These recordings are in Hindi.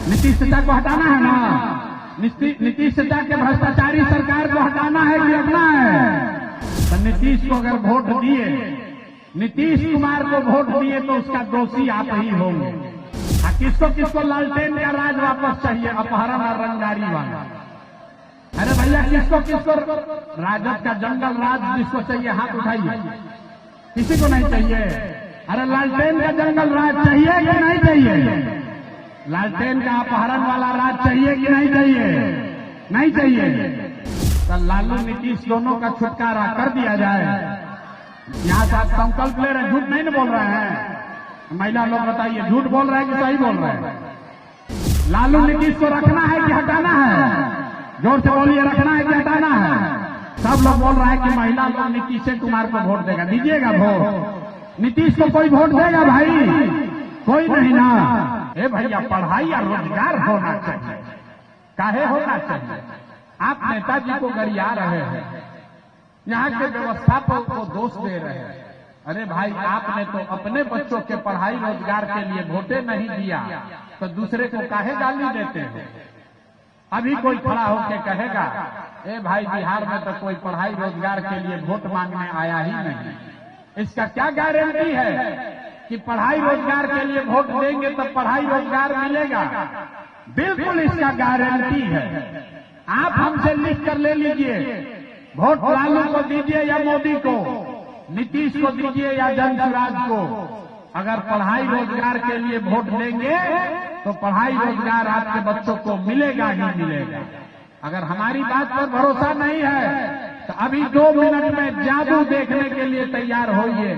नीतीश चाचा को हटाना है ना? नीतीश चाचा के भ्रष्टाचारी सरकार को हटाना है कि रखना है? तो नीतीश को अगर वोट दिए, नीतीश कुमार को वोट दिए तो उसका दोषी आप ही होंगे। किसको किसको लालटेन का राज वापस चाहिए, अपहरण और रंगदारी वाला? अरे भैया किसको किसको राजद का जंगल राज जिसको चाहिए हाथ उठाइए। किसी को नहीं चाहिए? अरे लालटेन का जंगल राज चाहिए कि नहीं चाहिए? लालटेन का अपहरण वाला राज चाहिए कि नहीं चाहिए? नहीं चाहिए। तो लालू नीतीश दोनों का छुटकारा कर दिया जाए। यहाँ से आप संकल्प ले रहे हैं, झूठ नहीं ना बोल रहे हैं? महिला लोग बताइए, झूठ बोल रहे हैं कि सही बोल रहे हैं? लालू नीतीश को रखना है कि हटाना है? जोर से बोलिए, रखना है कि हटाना है? सब लोग बोल रहे हैं कि महिला लोग नीतीश कुमार को वोट देगा। दीजिएगा वोट? नीतीश को कोई वोट देगा भाई? कोई नहीं ना। ए भैया, पढ़ाई और रोजगार होना चाहिए। काहे होना चाहिए? आप नेताजी को गरिया रहे हैं, यहाँ के व्यवस्थापक को दोष दे रहे हैं। अरे भाई, आपने तो अपने बच्चों के पढ़ाई रोजगार के लिए वोटे नहीं दिया, तो दूसरे को काहे गाली देते हैं? अभी कोई खड़ा होकर कहेगा, ए भाई बिहार में तो कोई पढ़ाई रोजगार के लिए वोट मांगने आया ही नहीं। इसका क्या गारंटी है कि पढ़ाई रोजगार के लिए वोट देंगे तो पढ़ाई रोजगार मिलेगा? बिल्कुल इसका गारंटी है। आप हमसे लिख कर ले लीजिए, वोट लालू को दीजिए या मोदी को, नीतीश को दीजिए या जनसुराज को। अगर पढ़ाई रोजगार के लिए वोट देंगे तो पढ़ाई रोजगार आपके बच्चों को मिलेगा ही मिलेगा। अगर हमारी बात पर भरोसा नहीं है तो अभी 2 मिनट में जादू देखने के लिए तैयार होइए।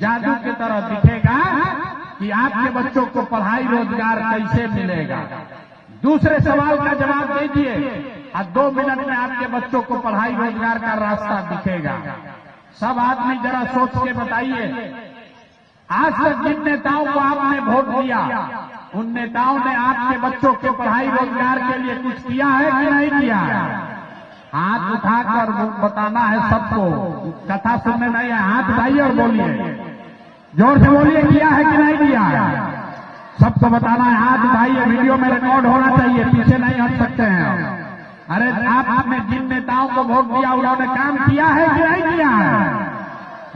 जादू की तरह दिखेगा कि आपके बच्चों को पढ़ाई रोजगार कैसे मिलेगा। दूसरे सवाल का जवाब दीजिए और 2 मिनट में आपके बच्चों को पढ़ाई रोजगार का रास्ता दिखेगा। सब आदमी जरा सोच के बताइए, आज तक जिन नेताओं को आपने वोट दिया, उन नेताओं ने आपके बच्चों के पढ़ाई रोजगार के लिए कुछ किया है कि नहीं किया? हाथ उठाकर बताना है सबको, कथा सुनने नहीं है। हाथ उठाइए और बोलिए, जोर से बोलिए, किया है कि नहीं किया? सबको बताना है, हाथ उठाइए। वीडियो में रिकॉर्ड होना चाहिए, पीछे नहीं हट सकते हैं। अरे आपने जिन नेताओं को वोट दिया उन्होंने काम किया है कि नहीं किया है?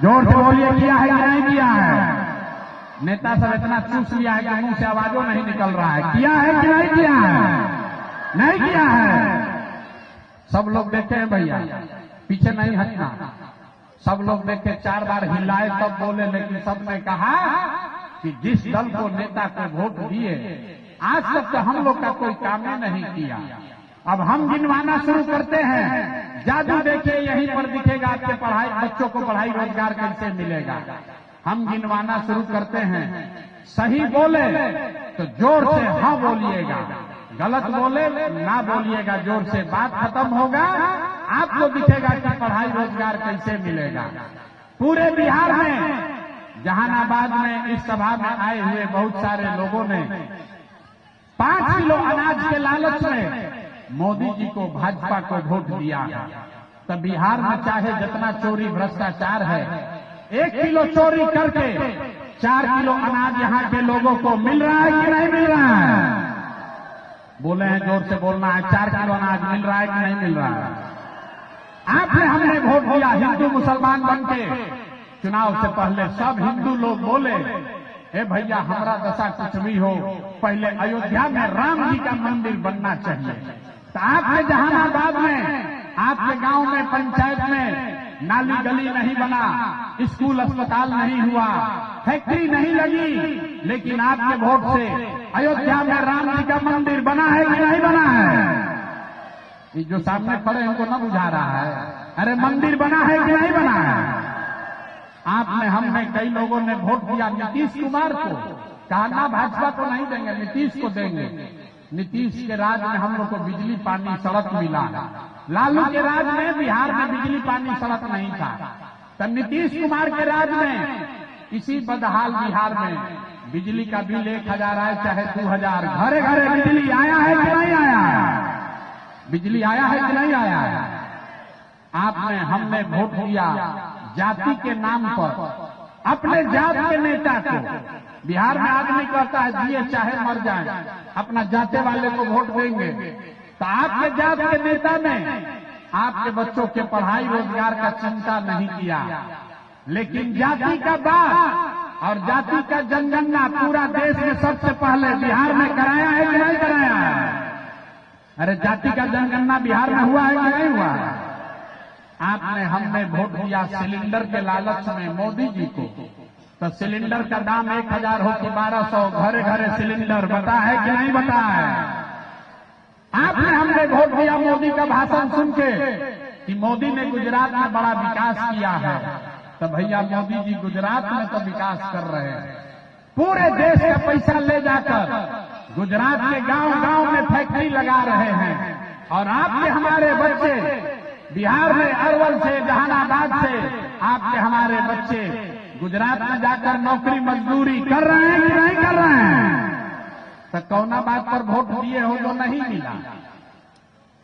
जोर से बोलिए, किया है कि नहीं किया है? नेता सब इतना चूस लिया है कि मुंह से आवाजों नहीं निकल रहा है। किया है कि नहीं किया है? नहीं किया है। सब लोग देखे हैं भैया, पीछे नहीं हटना। सब लोग देखे, 4 बार हिलाए तब बोले, लेकिन सबने कहा कि जिस दल को नेता को वोट दिए आज तक तो हम लोग का कोई काम नहीं किया। अब हम गिनवाना शुरू करते हैं। जादू देखिए, यहीं पर दिखेगा आपके पढ़ाई बच्चों को पढ़ाई रोजगार कैसे मिलेगा। हम गिनवाना शुरू करते हैं। सही बोले तो जोर से हाँ बोलिएगा, गलत बोले ना बोलिएगा। जोर से बात खत्म होगा, आपको दिखेगा कि पढ़ाई रोजगार कैसे मिलेगा। पूरे बिहार में, जहानाबाद में इस सभा में आए हुए बहुत सारे लोगों ने 5 किलो अनाज के लालच में मोदी जी को, भाजपा को वोट दिया है। तो बिहार में चाहे जितना चोरी भ्रष्टाचार है, 1 किलो चोरी करके 4 किलो अनाज यहाँ के लोगों को मिल रहा है कि नहीं मिल रहा है? बोले हैं, जोर से बोलना है। 4 किलो अनाज मिल रहा है कि नहीं मिल रहा है? आपने हमने वोट दिया हिंदू मुसलमान बन के। चुनाव से पहले सब हिंदू लोग बोले, ए भैया हमारा दशा कुछ भी हो, पहले अयोध्या में राम जी का मंदिर बनना चाहिए। तो आपके जहानाबाद में, आपके गांव में, पंचायत में नाली गली नहीं बना, स्कूल अस्पताल नहीं हुआ, फैक्ट्री नहीं लगी, लेकिन आपके वोट से अयोध्या में राम जी का मंदिर बना है कि नहीं बना है? ये जो सामने खड़े हैं उनको न बुझा रहा है। अरे मंदिर बना है कि नहीं बना है? आपने, हमने, कई लोगों ने वोट दिया नीतीश कुमार को। कहा ना भाजपा को नहीं देंगे, नीतीश को देंगे। नीतीश के राज में हम लोग को बिजली पानी सड़क मिला। लालू के राज में बिहार में बिजली पानी सड़क नहीं था। तो नीतीश कुमार के राज में इसी बदहाल बिहार में बिजली का बिल 1000 आए चाहे 2000, घरे घरे बिजली आया है कि नहीं आया है? बिजली आया है कि नहीं आया है? आपने, हमने वोट दिया जाति के नाम पर अपने जात के नेता को, बिहार में आदमी कहता है जिए चाहे मर जाए अपना जाते वाले को वोट देंगे, तो आपके जात के नेता ने आपके बच्चों के पढ़ाई रोजगार का चिंता नहीं किया, लेकिन जाति का बात और जाति का जनगणना पूरा देश में सबसे पहले बिहार में कराया है कि नहीं कराया है? अरे जाति का जनगणना बिहार में हुआ है कि नहीं हुआ है? आपने हमने वोट दिया सिलेंडर के लालच में मोदी जी को, तो सिलेंडर का दाम 1000 हो कि 1200, घरे घरे सिलेंडर, बता है कि नहीं बता है? आपने हमने वोट दिया मोदी का भाषण सुन के कि मोदी ने गुजरात में बड़ा विकास किया है, तो भैया मोदी जी गुजरात में तो विकास कर रहे हैं, पूरे देश का पैसा ले जाकर गुजरात के गांव गांव में फैक्ट्री लगा रहे हैं, और आपके हमारे बच्चे बिहार में अरवल से, जहानाबाद से आपके हमारे बच्चे गुजरात में जाकर नौकरी मजदूरी कर रहे हैं कि नहीं कर रहे हैं? तो कौना बात पर वोट दिए हो जो नहीं मिला?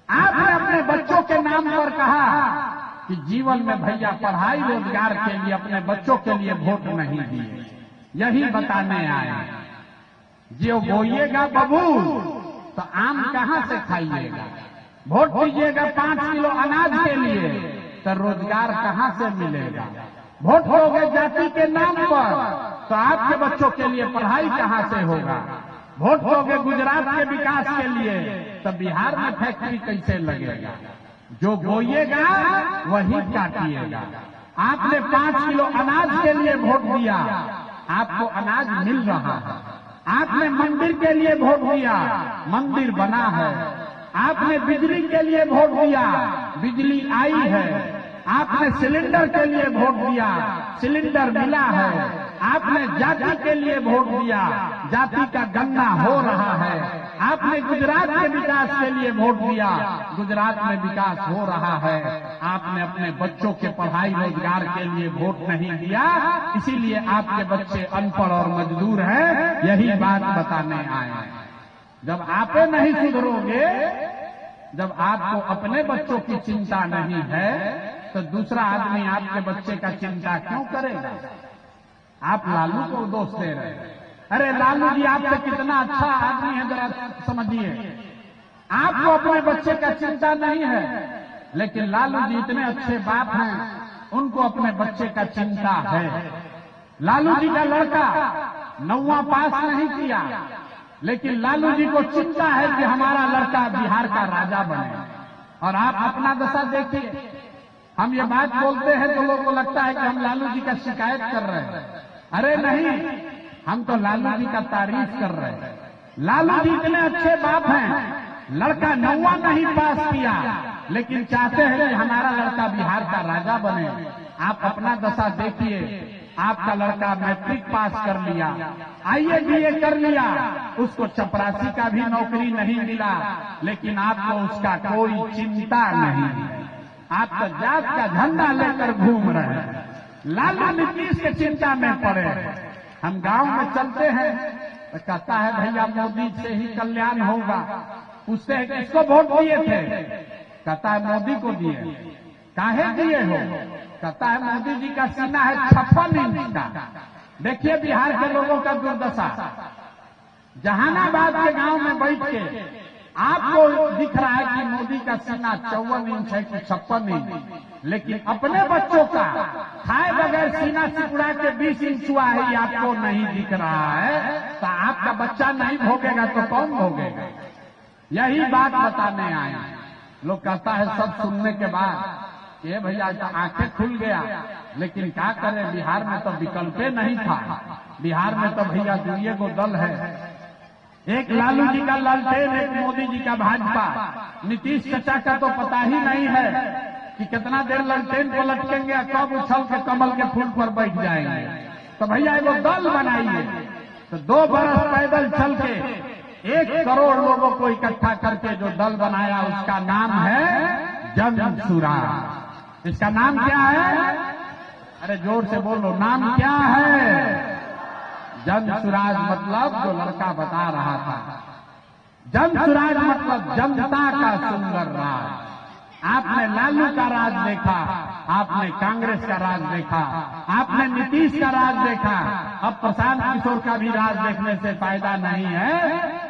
आपने अपने बच्चों के नाम पर कहा कि जीवन में भैया पढ़ाई रोजगार के लिए अपने बच्चों के लिए वोट नहीं दिए, यही बताने आए। जो बोइएगा बबूल तो आम कहां से खाइएगा? वोट दीजिएगा 5 किलो अनाज के लिए तो रोजगार कहां से मिलेगा? वोट दोगे जाति के नाम पर तो आपके बच्चों के लिए पढ़ाई कहां से होगा? वोट दोगे गुजरात के विकास के लिए तो बिहार में फैक्ट्री कैसे लगेगा? जो बोइएगा वही काटिएगा। आपने 5 किलो अनाज के लिए वोट दिया, आपको अनाज मिल रहा है। आपने मंदिर के लिए वोट दिया, मंदिर बना है। आपने बिजली के लिए वोट दिया, बिजली आई है। आपने सिलेंडर के लिए वोट दिया, सिलेंडर मिला है। आपने जाति के लिए वोट दिया, जाति का गणना हो रहा है। आपने गुजरात के विकास के लिए वोट दिया, गुजरात में विकास हो रहा है। आपने अपने बच्चों के पढ़ाई रोजगार के लिए वोट नहीं दिया, इसीलिए आपके बच्चे अनपढ़ और मजदूर हैं, यही बात बताने आए। जब आप नहीं सुधरोगे, जब आपको अपने बच्चों की चिंता नहीं है, तो दूसरा आदमी आपके बच्चे का चिंता क्यों करेगा? आप लालू को दोष दे रहे हैं। अरे लालू जी आपसे कितना अच्छा आदमी है, जरा समझिए। आपको अपने बच्चे का चिंता नहीं है, लेकिन लालू जी इतने अच्छे बाप हैं, उनको अपने बच्चे का चिंता है। लालू जी का लड़का 9वां पास नहीं किया, लेकिन लालू जी को चिंता है कि हमारा लड़का बिहार का राजा बने। और आप अपना दशा देखिए, हम ये बात बोलते हैं तो लोगों को लगता है कि हम लालू जी का शिकायत कर रहे हैं। अरे नहीं, हम तो लालू जी का तारीफ कर रहे हैं। लालू जी इतने अच्छे बाप हैं, लड़का 9वां नहीं पास किया, लेकिन चाहते हैं कि हमारा लड़का बिहार का राजा बने। आप अपना दशा देखिए, आपका लड़का मैट्रिक पास कर लिया, आईए बीए कर लिया, उसको चपरासी का भी नौकरी नहीं मिला, लेकिन आपको उसका कोई चिंता नहीं। आप तो जात का झंडा लेकर घूम रहे हैं, लालू नीतीश के चिंता में पड़े। हम गांव में चलते हैं तो कहता है भैया मोदी से ही कल्याण होगा। पूछते हैं किसको वोट दिए थे? कहता है मोदी को दिए। काहे दिए हो? कहता है मोदी जी का सीना है 56 इंच का। देखिए बिहार के लोगों का दुर्दशा। जहानाबाद के गांव में बैठ के आपको दिख रहा है कि मोदी का सीना 54 इंच है कि 56 इंच, लेकिन अपने बच्चों का खाए बगैर सीना सिकुड़ा के 20 इंच हुआ है, आपको नहीं दिख रहा है। तो आपका बच्चा नहीं भोगेगा तो कौन भोगेगा? यही बात बताने आए। लोग कहता है सब सुनने के बाद ये भैया तो आंखें खुल गया, लेकिन क्या करें, बिहार में तो विकल्पे नहीं था। बिहार में तो भैया दुनिया को दल है, एक लालू जी का लालटेन, एक मोदी जी का भाजपा। नीतीश चाचा का तो पता ही नहीं है कि कितना देर लालटेन को लटकेंगे, कब उछल के कमल के फूल पर बैठ जाएंगे। तो भैया वो दल बनाइए। तो 2 बरस पैदल चल के 1 करोड़ लोगों को इकट्ठा करके जो दल बनाया, उसका नाम है जन सुराज। इसका नाम क्या है? अरे जोर से बोलो, नाम क्या है? जन सुराज मतलब जो लड़का बता रहा था, जन सुराज मतलब जनता का सुंदर राज। आपने लालू का राज देखा, आपने कांग्रेस का राज देखा, आपने नीतीश का राज देखा, अब प्रशांत किशोर का भी राज देखने से फायदा नहीं है।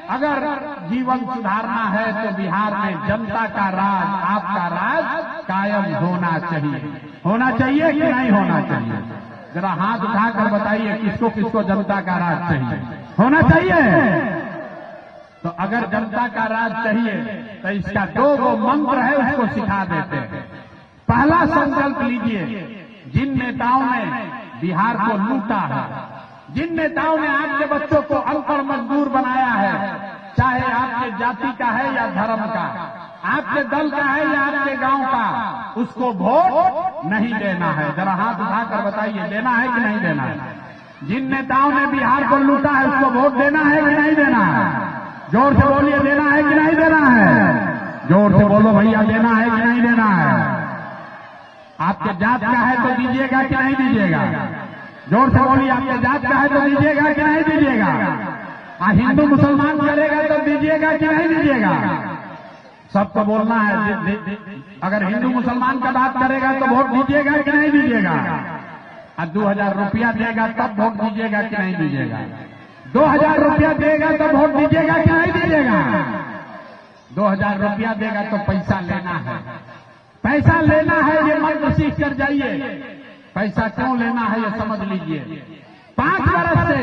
अगर जीवन सुधारना है तो बिहार में जनता का राज, आपका राज कायम होना चाहिए। होना चाहिए कि नहीं होना चाहिए? जरा हाथ उठाकर बताइए किसको किसको जनता का राज चाहिए। होना चाहिए। तो अगर जनता का राज चाहिए तो इसका दो मंत्र है, उसको सिखा देते हैं। पहला संकल्प लीजिए, जिन नेताओं ने बिहार को लूटा है, जिन नेताओं ने आपके बच्चों को अनपढ़ मजदूर बनाया है, चाहे आपके जाति का है या धर्म का, आपके दल का है या आपके गांव का, उसको वोट नहीं देना है। जरा हाथ उठाकर बताइए, देना है कि नहीं देना है? जिन नेताओं ने बिहार को लूटा है उसको वोट देना है कि नहीं देना है? जोर से बोलिए, देना है कि नहीं देना है? जोर से बोलो भैया, देना है कि नहीं देना है? आपके जात का है तो दीजिएगा कि नहीं दीजिएगा? जोर से बोलिए, आपके जात का है तो दीजिएगा कि नहीं दीजिएगा? हिंदू मुसलमान करेगा तो दीजिएगा कि नहीं दीजिएगा? सबको बोलना है। अगर हिंदू मुसलमान का बात करेगा तो वोट दीजिएगा कि नहीं दीजिएगा? 2000 रुपया देगा तब वोट दीजिएगा कि नहीं दीजिएगा? 2000 रुपया देगा तो वोट दीजिएगा कि नहीं दीजिएगा? 2000 रुपया देगा तो पैसा लेना है। पैसा लेना है ये मंत्र सीख कर जाइए। पैसा क्यों लेना है ये समझ लीजिए। 5 वर्ष से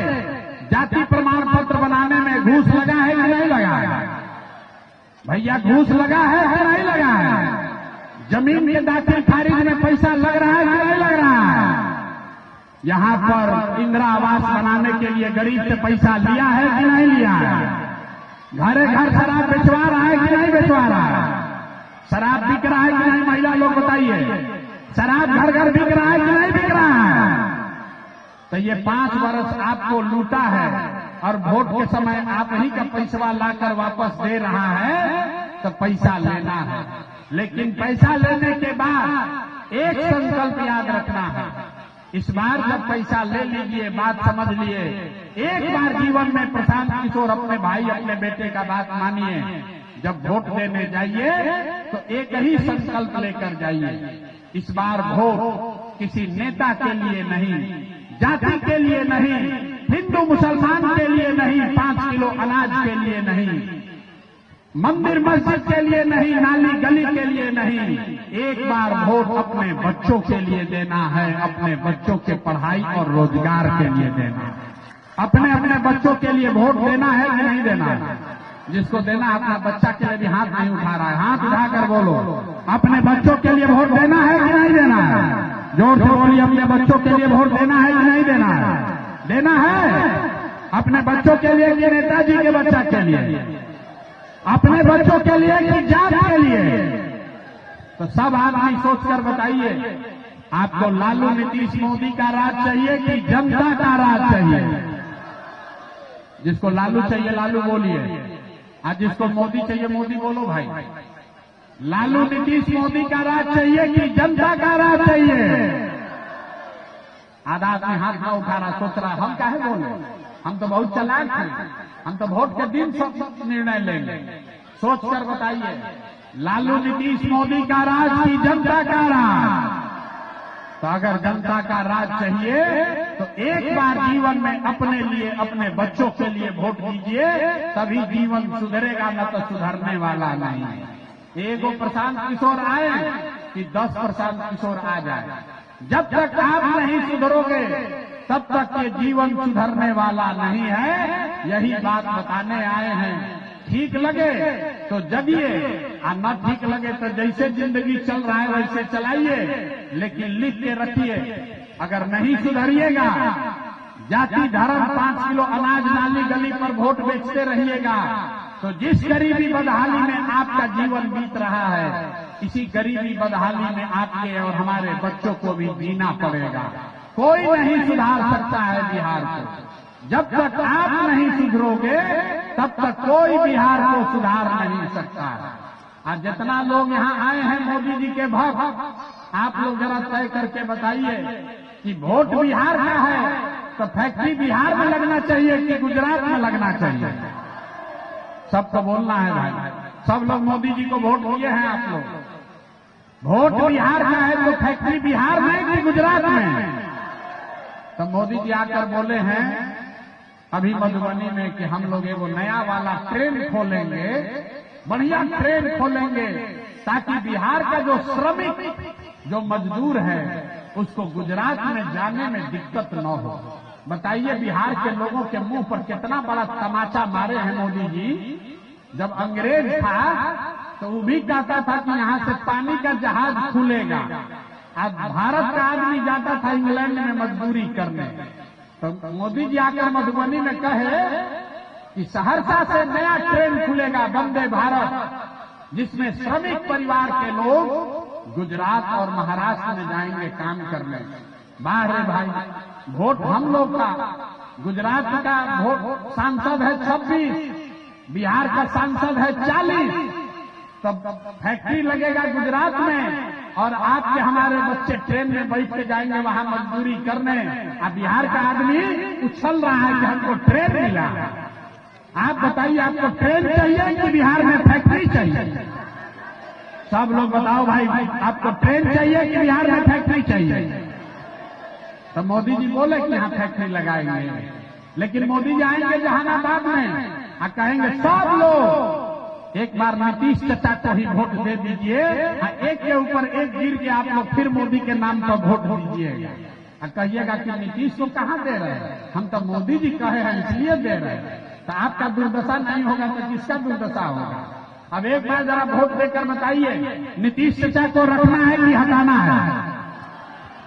जाति प्रमाण पत्र बनाने में घूस लगा है कि नहीं लगा है? भैया घूस लगा है कि नहीं लगा है? जमीन के दाखिल खारिज में पैसा लग रहा है कि नहीं लग रहा है? यहाँ पर इंदिरा आवास बनाने के लिए गरीब से पैसा लिया है कि नहीं लिया है? घरे घर शराब बेचवा रहा है कि नहीं बेचवा रहा है? शराब बिक रहा है कि नहीं? महिला लोग बताइए, शराब घर घर बिक रहा है कि नहीं बिक रहा है? तो ये 5 वर्ष आपको लूटा है और वोट के समय आप ही का पैसा लाकर वापस दे रहा है, तो पैसा लेना है। लेकिन पैसा लेने के बाद एक संकल्प याद रखना है। इस बार जब पैसा ले लीजिए, बात समझ लिए, एक बार जीवन में प्रशांत किशोर अपने भाई अपने बेटे का बात मानिए। जब वोट देने जाइए तो एक ही संकल्प लेकर जाइए। इस बार वोट किसी नेता के लिए नहीं, जाति के लिए नहीं, हिंदू मुसलमान के लिए नहीं, 5 किलो अनाज के लिए नहीं, मंदिर मस्जिद के लिए नहीं, नाली गली के लिए नहीं। एक बार वोट अपने बच्चों के लिए देना है, अपने बच्चों के पढ़ाई और रोजगार के लिए देना है। अपने अपने बच्चों के लिए वोट देना है कि नहीं देना है? जिसको देना अपना बच्चा के लिए भी हाथ नहीं उठा रहा है, हाथ उठाकर बोलो, अपने बच्चों के लिए वोट देना है कि नहीं देना है? जोर से बोलिए, अपने बच्चों के लिए वोट देना है कि नहीं देना है? देना है। अपने बच्चों के लिए कि नेताजी के बच्चा के लिए? अपने बच्चों के लिए कि जात के लिए? तो सब आदमी सोचकर बताइए, आपको लालू नीतीश मोदी का राज चाहिए कि जनता का राज चाहिए? जिसको लालू चाहिए लालू बोलिए, आज जिसको मोदी चाहिए मोदी बोलो भाई। लालू नीतीश मोदी का राज चाहिए कि जनता का राज चाहिए? आधा आदमी हाथ न उठा रहा, सोच रहा हम काहे बोले, हम तो बहुत चालाक हैं, हम तो वोट के दिन सब निर्णय लेंगे। सोच कर बताइए, लालू नीतीश मोदी का राज की जनता का राज? तो अगर जनता का राज चाहिए तो एक बार जीवन में अपने लिए, अपने बच्चों के लिए वोट दीजिए, तभी जीवन सुधरेगा, न तो सुधरने वाला नहीं। एगो प्रशांत किशोर आए कि 10 प्रशांत किशोर आ जाए। जब तक आप नहीं सुधरोगे तब तक ये जीवन सुधरने वाला नहीं है। यही बात बताने आए हैं। ठीक लगे तो जगिए और न ठीक लगे तो जैसे जिंदगी चल रहा है वैसे चलाइए, लेकिन लिख के रखिए, अगर नहीं सुधरिएगा, जाति धर्म 5 किलो अनाज नाली गली पर वोट बेचते रहिएगा, तो जिस गरीबी बदहाली में आपका जीवन बीत रहा है, इसी गरीबी बदहाली में आपके और हमारे बच्चों को भी जीना पड़ेगा। कोई नहीं सुधार सकता है बिहार को। जब तक आप नहीं सुधरोगे तब तक कोई बिहार को सुधार नहीं सकता। और जितना लोग यहाँ आए हैं मोदी जी के भक्त, आप लोग जरा तय करके बताइए कि वोट बिहार का है तो फैक्ट्री बिहार में लगना चाहिए कि गुजरात में लगना चाहिए? सबको बोलना है भाई। सब लोग मोदी जी को वोट दिए हैं आप लोग, वोट बिहार का है तो फैक्ट्री बिहार में कि गुजरात में? तो मोदी जी आकर बोले हैं अभी मधुबनी में कि हम लोग एगो नया वाला ट्रेन खोलेंगे, बढ़िया ट्रेन खोलेंगे ताकि बिहार का जो श्रमिक जो मजदूर है उसको गुजरात में जाने में दिक्कत न हो। बताइए बिहार के लोगों के मुंह पर कितना बड़ा तमाचा मारे हैं मोदी जी। जब अंग्रेज था तो वो भी कहता था कि यहाँ से पानी का जहाज खुलेगा। आज भारत का आदमी जाता था इंग्लैंड में मजदूरी करने, तो मोदी जी आकर मधुबनी में कहे कि सहरसा से नया ट्रेन खुलेगा वंदे भारत, जिसमें श्रमिक परिवार के लोग गुजरात और महाराष्ट्र में जाएंगे काम करने। बाहर भाई, वोट हम लोग का, गुजरात का वोट सांसद है 26, बिहार का सांसद है 40, तब फैक्ट्री लगेगा गुजरात में और आपके हमारे बच्चे ट्रेन में बैठ के जाएंगे वहां मजदूरी करने। अब बिहार का आदमी उछल रहा है कि हमको ट्रेन मिला। आप बताइए आपको ट्रेन चाहिए कि बिहार में फैक्ट्री चाहिए? सब लोग बताओ भाई, आपको ट्रेन चाहिए कि बिहार में फैक्ट्री चाहिए? तो मोदी जी बोले कि यहाँ फैक्ट्री लगाएंगे, लेकिन मोदी जी आएंगे जहानाबाद में और कहेंगे सब लोग एक बार नीतीश चाचा को ही वोट दे दीजिए, एक के ऊपर एक गिर के आप लोग फिर मोदी के नाम पर वोट दीजिएगा और कहिएगा कि नीतीश को कहाँ दे रहे हैं, हम तो मोदी जी कहे हैं इसलिए दे रहे हैं। तो आपका दुर्दशा नहीं होगा तो किसका दुर्दशा होगा? अब एक बार जरा वोट देकर बताइए नीतीश चाचा को रखना है कि हटाना है?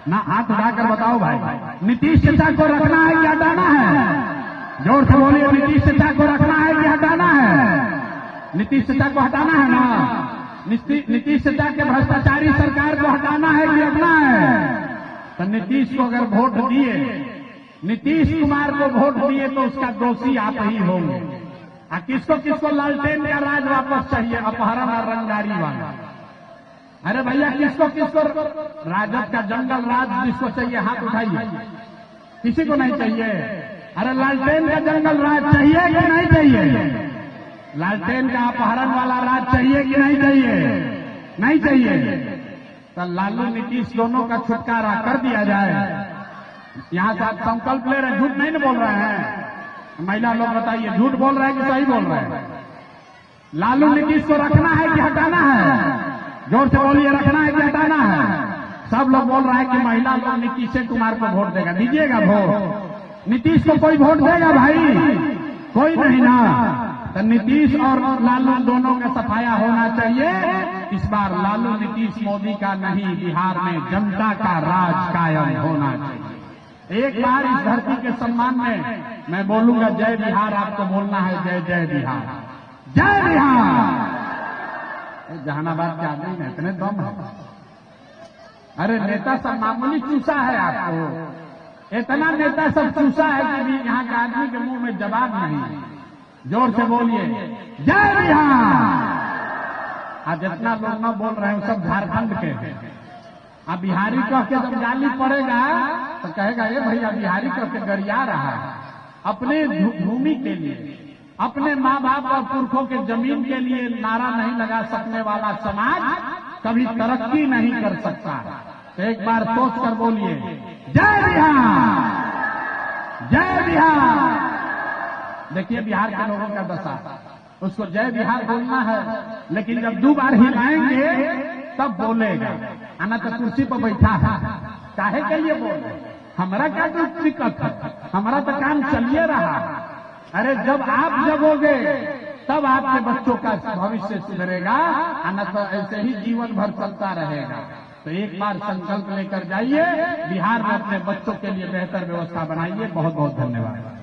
ना हाथ उठाकर बताओ भाई, नीतीश चाचा को रखना है कि हटाना है? जोर से बोलिए, नीतीश चाचा को रखना है कि हटाना है? नीतीश चाचा को हटाना है ना? नीतीश चाचा के भ्रष्टाचारी सरकार को हटाना है कि रखना है? तो नीतीश को अगर वोट दिए, नीतीश कुमार को वोट दिए तो उसका दोषी आप ही होंगे। किसको किसको लालटेन का राज वापस चाहिए, अपहरण और रंगदारी वाला? अरे भैया किसको किसको राजद का जंगल राज जिसको चाहिए हाथ उठाइए। किसी को नहीं चाहिए? अरे लालटेन का जंगल राज चाहिए कि नहीं चाहिए? लालटेन का अपहरण वाला राज चाहिए कि नहीं चाहिए? नहीं चाहिए। तो लालू नीतीश दोनों का छुटकारा कर दिया जाए। यहाँ से आप संकल्प ले रहे हैं, झूठ नहीं ना बोल रहे हैं? महिला लोग बताइए, झूठ बोल रहे हैं कि सही बोल रहे हैं? लालू नीतीश को रखना है कि हटाना है? जोर से बोलिए, रखना है कि हटाना है? सब लोग बोल रहे हैं कि महिला लोग नीतीश कुमार को वोट देगा। दीजिएगा वोट? नीतीश को कोई वोट देगा भाई? कोई नहीं ना। तो नीतीश और लालू दोनों का सफाया होना चाहिए। इस बार लालू नीतीश मोदी का नहीं, बिहार में जनता का राज कायम होना चाहिए। एक बार इस धरती के सम्मान में मैं बोलूंगा जय बिहार, आपको बोलना है जय जय बिहार, जय बिहार। जहानाबाद के आदमी में इतने दम है। अरे नेता सब मामूली चूसा है, आपको इतना नेता सब चूसा है कि यहाँ के आदमी के मुंह में जवाब नहीं। जोर से बोलिए जय बिहार। आज जितना लोग न बोल रहे हैं सब झारखंड के हैं। अब बिहारी कह के जब गाली पड़ेगा तो कहेगा ये भैया बिहारी कह के गरिया रहा है। अपने भूमि के लिए, अपने माँ बाप और पुरखों के जमीन के लिए नारा नहीं लगा सकने वाला समाज कभी तरक्की नहीं कर सकता। तो एक बार सोच कर बोलिए जय बिहार, जय बिहार। देखिए बिहार के लोगों का दशा, उसको जय बिहार बोलना है, लेकिन जब 2 बार हिलाएंगे तब बोलेगा। आना तो कुर्सी पर बैठा है, काहे के लिए बोल? हमारा क्या दिक्कत है? हमारा तो काम चलिए रहा। अरे जब आप जगोगे तब आपके बच्चों का भविष्य सुधरेगा, आना तो ऐसे ही जीवन भर चलता रहेगा। तो एक बार संकल्प लेकर जाइए, बिहार में अपने बच्चों के लिए बेहतर व्यवस्था बनाइए। बहुत बहुत धन्यवाद।